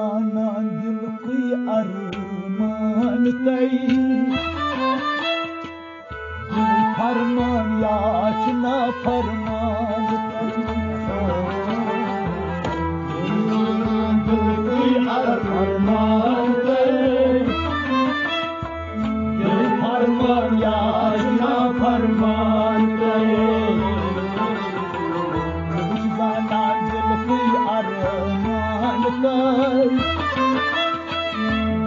जाना दिल कोई अरमान तई दिल फरमान याचना फरमान दिल कोई अरमान तई दिल फरमान याचना फरमान तई जाना दिल कोई अरमान तई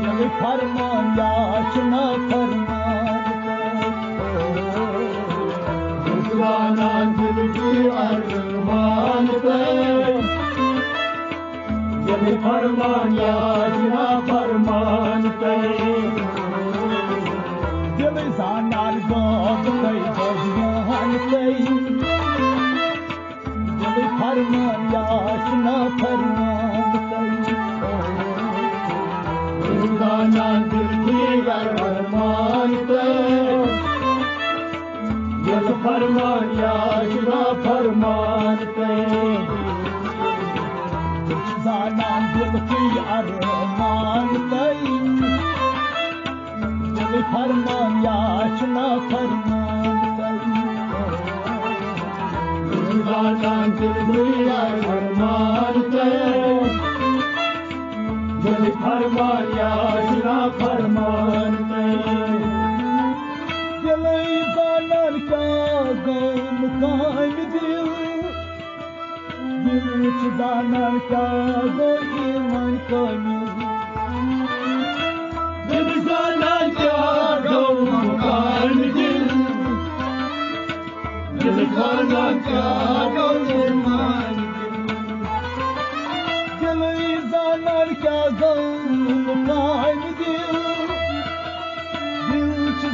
दिल फरमान याचना फरमान जाना दिल की अरमान तई दिल फरमान याचना फरमान तई दिल जाना गौब तई भगवान तई दिल फरमान याचना फरमान तई जाना दिल की अरमान तई दिल फरमान याचना फरमान तई जाना दिल की अरमान तई दिल फरमान याचना फरमान तई जाना दिल की अरमान तई दिल फरमान याचना फरमान तई दिल जानन क्या गम कान दिल दिल जानन क्या गो ईमान कामिल दिल जानन क्या गम कान दिल दिल जानन क्या गो ईमान दिल जानन क्या गम कान दिल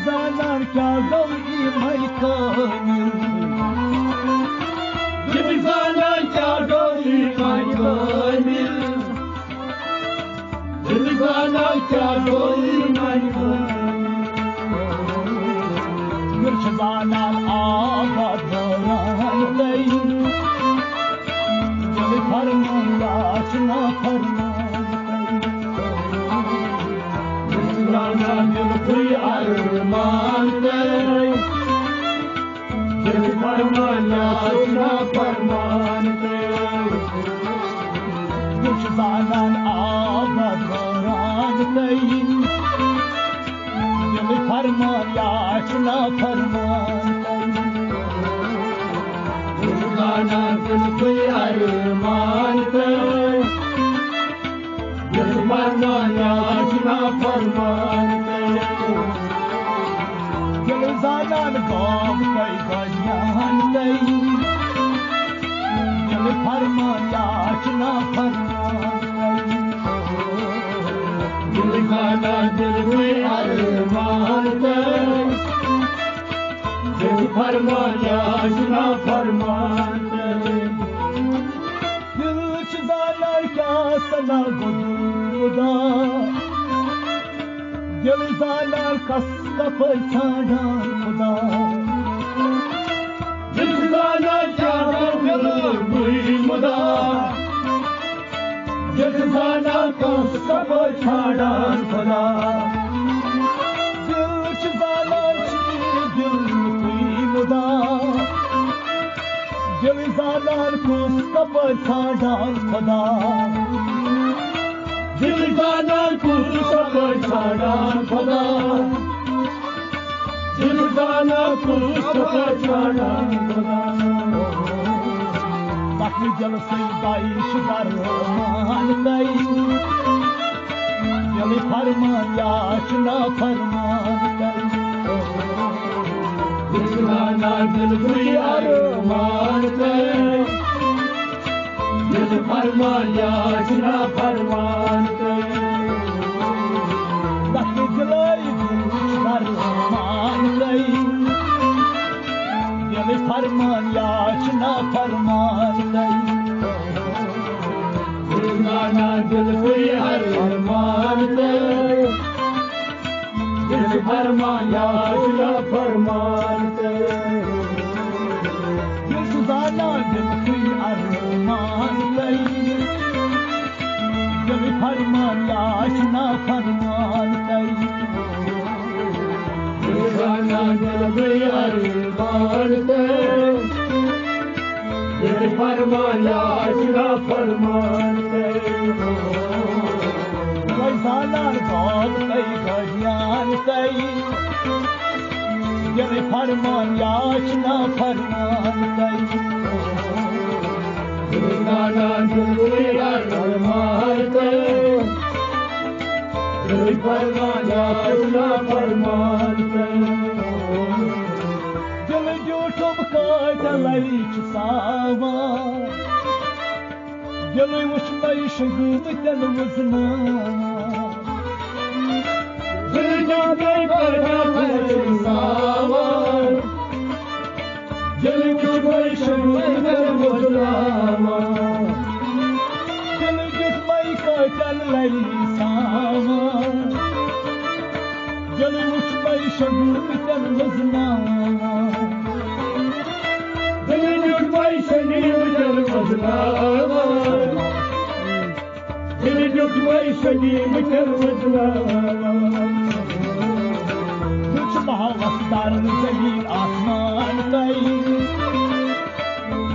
जानन क्या गम ईमान कामिल दिल जानन क्या गम ईमान कामिल दिल जानन क्या गम ईमान कामिल दिल जानन आबाद बयान तई दिल फरमान याचना फरमान तई जाना दिल कोई अरमान तई दिल फरमान याचना फरमान तई दिल जानन आबाद बयान तई दिल फरमान याचना फरमान तई जाना दिल कोई अरमान तई दिल फरमान याचना फरमान तई दिल जानन गौब तई बयान तई दिल फरमान याचना फरमान तई दिल जाना दिल कोई अरमान तई दिल फरमान याचना फरमान तई दिल जानन क्या सना गुदा दिल जानन कस कपल छाड़ान खुदा दिल जानन क्या दिल बुई मुदा दिल जानन कस कपल छाड़ान खुदा दिल जानन दिल बुई मुदा दिल जानन कस कपल छाड़ान खुदा दिल जानन कस कपल छाड़ान खुदा दिल जानन कस कपल छाड़ान खुदा बाकी जल से बाईश फरमान तई दिल फरमान याचना फरमान तई दिल जानन दिल कोई अरमान तई दिल फरमान याचना फरमान तई बाकी जलाई फरमान तई दिल फरमान याचना फरमान तई दिल जानन दिल कोई अरमान तई दिल फरमान याचना फरमान तई दिल जानन दिल कोई अरमान तई फरमान याचना फरमान कई दीवाना दिल बेयार मानते दिल फरमान याचना फरमान कई वैसालार बाप कई गजान कई दिल फरमान याचना फरमान कई दीवाना दिल बेयार मानते दिल फरमान याचना फरमान दिल झूठुम काटलैच सावान दिल वुचमै शगुमतन वजना दिल झूठुम काटलैच सावान दिल वुचमै शगुमतन वजना दिल झूठमै काटलैच सावान दिल वुचमै शगुमतन वजना दिल झूठमै शगुमतन वजना दिल झूठमै शगुमतन वजना कुछ महावस्तार जमीन आसमान कई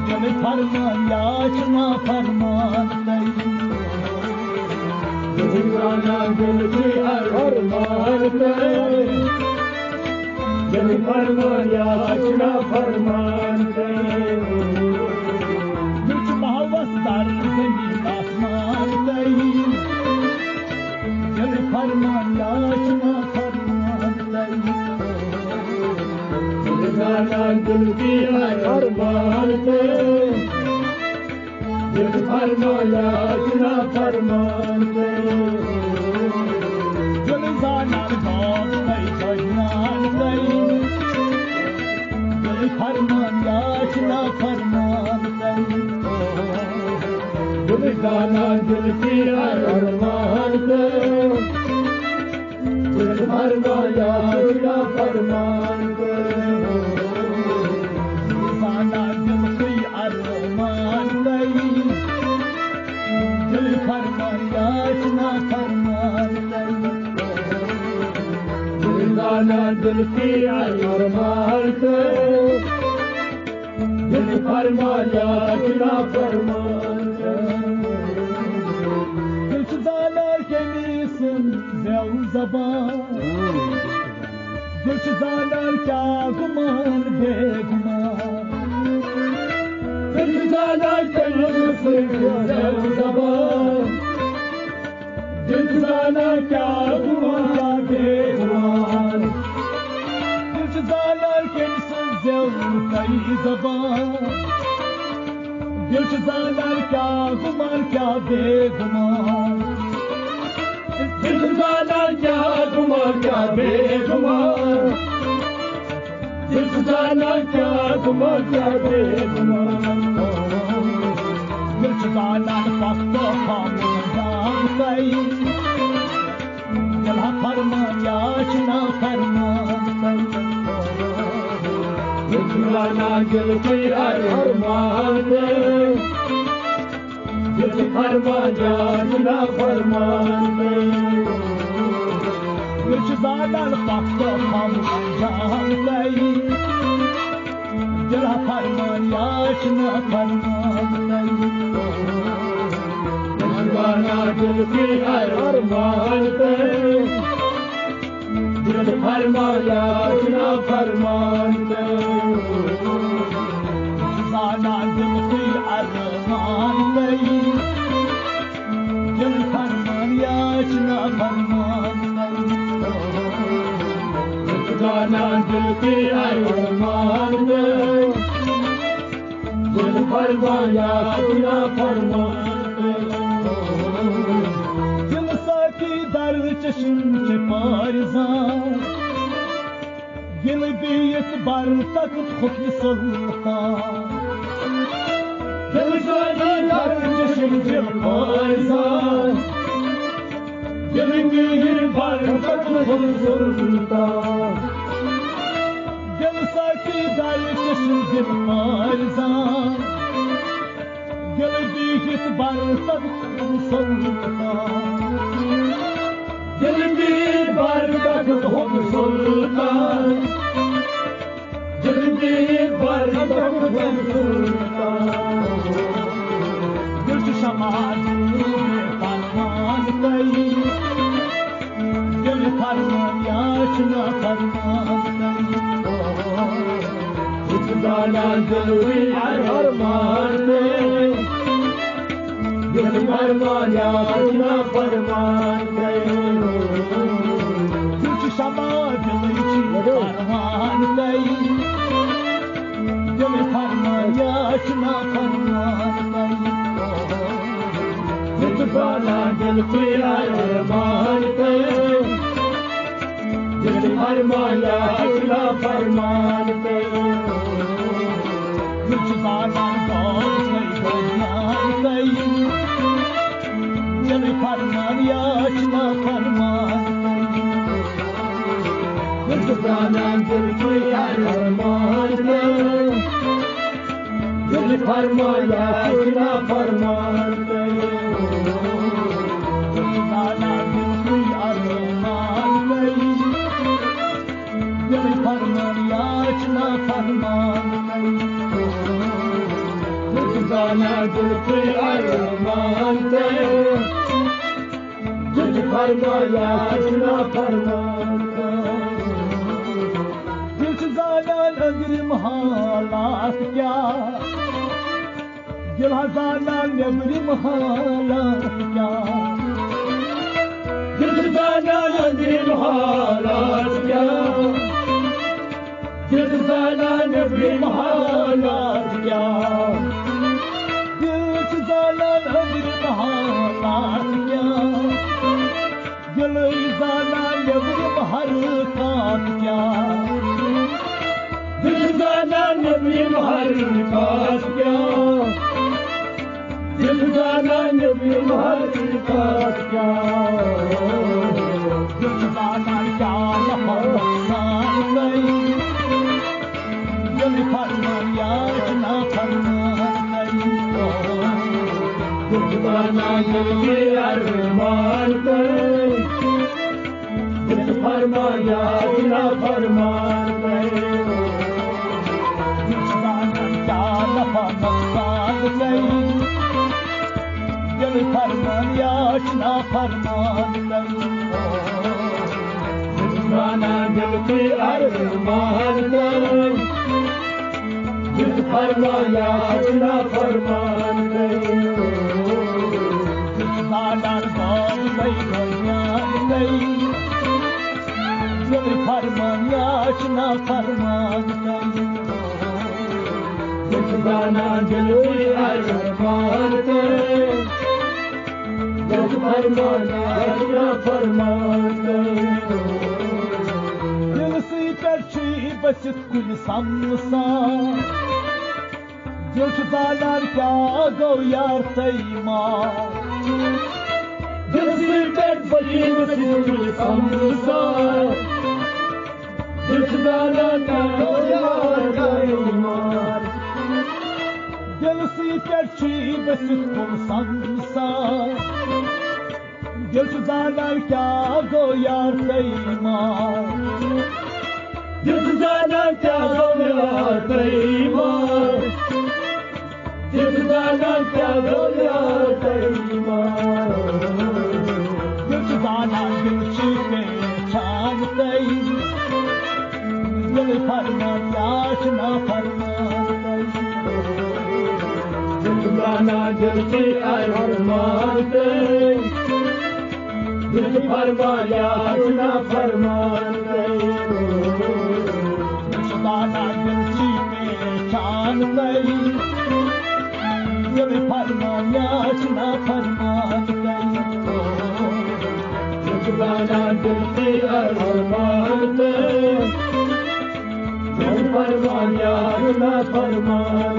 दिल फरमान याचना फरमान कई दीवाना दिल बेयार मान कई दिल फरमान याचना फरमान कई कुछ महावस्तार जमीन आसमान कई दिल फरमान याचना फरमान कई दीवाना दिल बेयार मान कई दिल फरमान याचना फरमान कई दिल जानान बाप कई गजान कई दिल फरमान याचना फरमान कई दिल जाना दिल बेयार मान कई दिल फरमान याचना फरमान कई जाना दिल बेयार मान कई दिल फरमान याचना फरमान कई दिल जाना दिल बेयार मान कई दिल फरमान याचना फरमान कई दिल जाना के सुन ज़ेव ज़बान दिल जाना क्या गुमान बेगुमान दिल जाना के सुन ज़ेव ज़बान दिल जाना क्या गुमान बेगुमान दिल जाना के सुन ज़ेव कई ज़बान दिल जाना क्या गुमान क्या बेगुमान दिल जाना क्या गुमान क्या बेगुमान दिल जाना क्या गुमान क्या बेगुमान दिल जाना पक्का खामोशान कई दिल फरमान याचना फरमान कई दिल जाना दिल बेयार मान कई दिल फरमान याचना फरमान कई दिल जाना पक्का खामोशान कई दिल फरमान याचना फरमान कई दिल जाना दिल बेयार मान कई दिल फरमान याचना फरमान कई जाना दिल बेयार मान कई दिल फरमान याचना फरमान कई जाना दिल बेयार मान कई दिल फरमान याचना फरमान कई दिल साकी दर्द चश्म के पारजान दिल बीत बर तक खुद सुल्तान दिल साकी दर्द चश्म के पारजान दिल बीत बर तक खुद सुल्तान दिल साकी दर्द चश्म के पारजान दिल बीत बर तक खुद सुल्तान दिल की बरकत हम सुल्तान दिल की बरकत हम सुल्तान दिल समाज में फरमान कई दिल फरमान याचना फरमान कई गाना दिल अरमान दिल फरमान याचना फरमान दिल समाज में फरमान कई दिल फरमान याचना फरमान कई गाना दिल अरमान दिल फरमान याचना फरमान दिल गाना दिल फरमान याचना फरमान दिल गाना दिल अरमान दिल फरमान याचना फरमान दिल गाना दिल अरमान दिल फरमान याचना फरमान गाना दिल अरमान दिल फरमान याचना फरमान दिल गाना नगरिम हालात क्या दिल गाना नगरिम हालात क्या दिल गाना नगरिम हालात क्या दिल गाना नगरिम हालात क्या दिल गाना नबरी हरकत क्या दिल गाना नबरी हरकत क्या दिल गाना नबरी हरकत क्या दिल गाना क्या फरमान कई दिल फरमान याचना फरमान दिल गाना दिल अरमान दिल फरमान याचना फरमान दिल गाना क्या मकसाद दिल फरमान याचना फरमान दिल गाना दिल अरमान दिल फरमान याचना फरमान गाना दिल फरमान याचना फरमान दिल गाना दिल अरमान दिल फरमान याचना फरमान दिल सी पे बसित कुल समसा दिल गाना क्या गो यार तैमा दिल से बड़ी मुझे समझा दिल गाना क्या यार दिल से बस तुम समझा दिल गाना क्या गो यार तैमा दिल गाना क्या गो यार तैमा दिल गाना क्या गो यार तैमा गाना दिल पे छान कई दिल फरमान याचना फरमान दिल गाना दिल पे अरमान दिल फरमान याचना फरमान दिल गाना दिल पे छान कई दिल फरमान याचना फरमान गाना दिल अरमान दिल फरमान याचना फरमान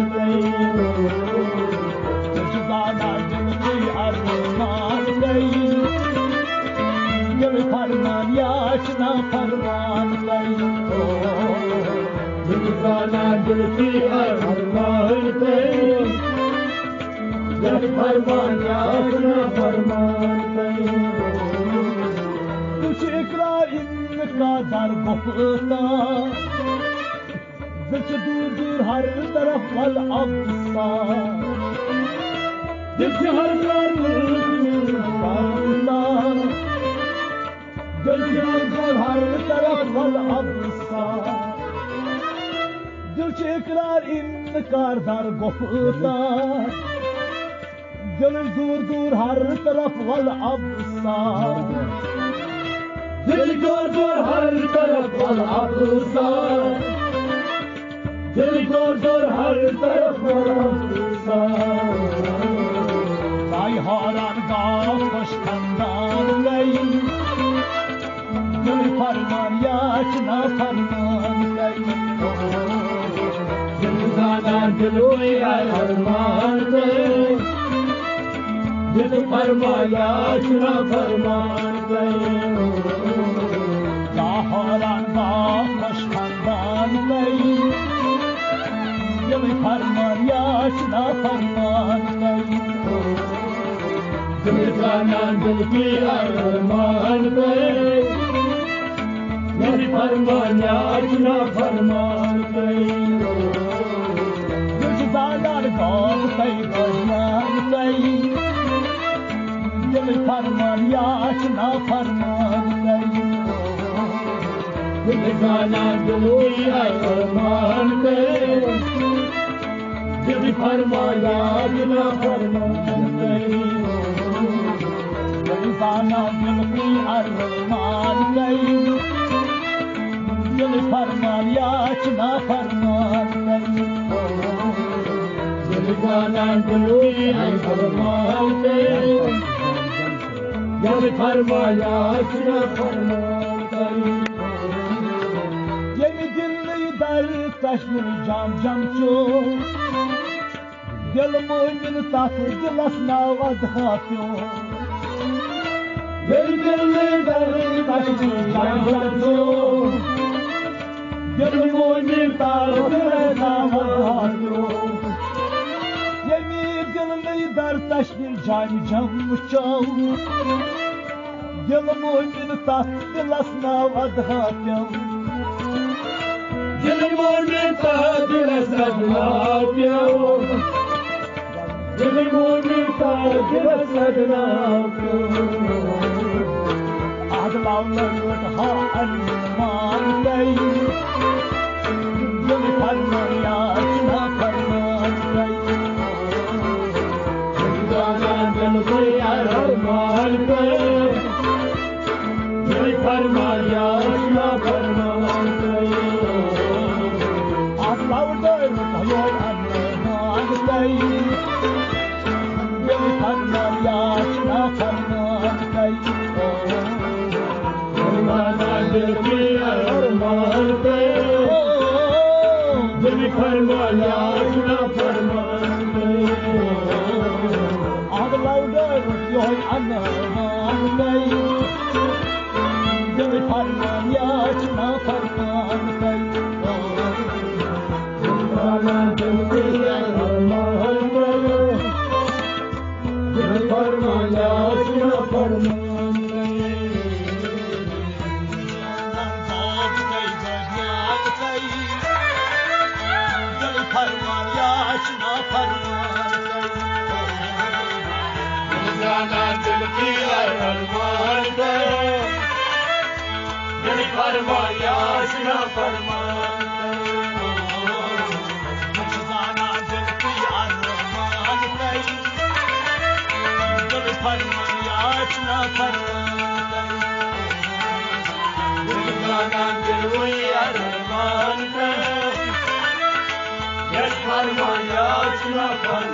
गाना दिल अरमान दिल फरमान याचना फरमान दिल गाना दिल अरमान दिल फरमान याचना फरमान kadar kopta Dilçe dur dur her taraf val absa Dilçe her taraf varla Dilçe her taraf val absa Dilçe ikrar inkar dar kopta Dil dur dur her taraf val absa Dil dur dur her taraf val absa Dil dur dur her taraf val absa Ay haran gâş kandan ley Dil farman yaşna farman ley Dil zadan dil uyar arman ley Dil farmayashna farman gaye Zaharan baş kandan gaye Dil farmayashna farman gaye Dil zanan dil ki arman gaye Dil farmayashna farman gaye Dil zanan baş kandan gaye Dil farman yaşna farman gaye Dil zanan dil arman gaye Dil farman yaşna farman gaye Dil zanan dil arman gaye Dil farman yaşna farman gaye Dil zanan dil arman gaye Dil farmayashna farman gaye Yemi dilli dar taşmir cam cam ço Dil mu'min tatı dilasna vadhatyo Yemi dilli dar taşmir cam cam ço Dil mu'min tatı dilasna vadhatyo Yemi dilli dar taşmir cam cam ço Dil mu'min tatı dilasna vadhatyo Dil mu'min tatı dilasna vadhatyo Dil mu'min tatı dilasna vadhatyo Adlavlar ha alman gaye Dil farman yaşna farman gaye Dil zanan dil uyar arman gaye Dil farman yaşna farman gaye Adlavlar yoy arman gaye Dil farman yaşna farman gaye Dil zanan dil uyar arman gaye Dil farman yaşna farman gaye Adlavlar yoy arman gaye Dil farman yaşna farman gaye Dil zanan dil uyar arman gaye Dil farman yaşna farman gaye Dil farman yaşna farman Dil zanan dil uyar arman gaye Dil farman yaşna farman Dil zanan dil uyar arman gaye Dil farman yaşna farman Dil zanan dil uyar arman gaye Dil farman yaşna farman